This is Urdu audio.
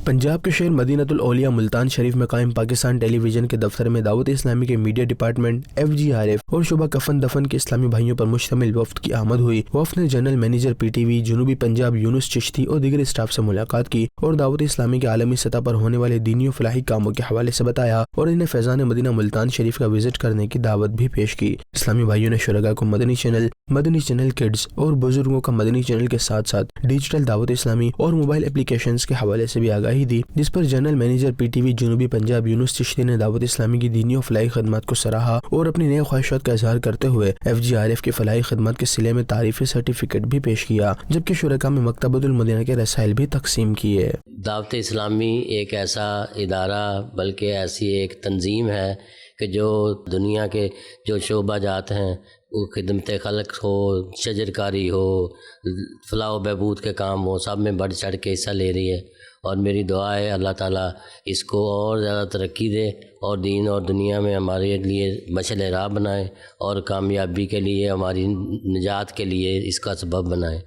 پنجاب کے شہر مدینہ الاولیاء ملتان شریف میں قائم پاکستان ٹیلی ویژن کے دفتر میں دعوت اسلامی کے میڈیا ڈپارٹمنٹ FGRF اور شعبہ کفن دفن کے اسلامی بھائیوں پر مشتمل وفد کی آمد ہوئی۔ وفد نے جنرل مینیجر PTV جنوبی پنجاب یونس چشتی اور دیگر اسٹاف سے ملاقات کی اور دعوت اسلامی کے عالمی سطح پر ہونے والے دینی و فلاحی کاموں کے حوالے سے بتایا اور انہیں فیضان مدینہ ملتان شریف کا وزٹ کرنے کی دعوت بھی پیش کی۔ اسلامی بھائیوں نے شرکاء کو مدنی چینل کڈز اور بزرگوں کا مدنی چینل کے ساتھ ساتھ ڈیجیٹل دعوت اسلامی اور موبائل اپلیکیشنز کے حوالے سے بھی آگاہی دی، جس پر جنرل مینیجر PTV جنوبی پنجاب یونس چشتی نے دعوت اسلامی کی دینی و فلاحی خدمات کو سراہا اور اپنی نئے خواہشات کا اظہار کرتے ہوئے FGRF کی فلاحی خدمات کے صلے میں تعریفی سرٹیفکیٹ بھی پیش کیا، جبکہ شرکاء میں مکتبۃ المدینہ کے رسائل بھی تقسیم کیے۔ دعوت اسلامی ایک ایسا ادارہ بلکہ ایسی ایک تنظیم ہے کہ جو دنیا کے جو شعبہ جات ہیں، وہ خدمت خلق ہو، شجر کاری ہو، فلاح و بہبود کے کام ہو، سب میں بڑھ چڑھ کے حصہ لے رہی ہے، اور میری دعا ہے اللہ تعالیٰ اس کو اور زیادہ ترقی دے اور دین اور دنیا میں ہمارے لیے مشعل راہ بنائے اور کامیابی کے لیے، ہماری نجات کے لیے اس کا سبب بنائے۔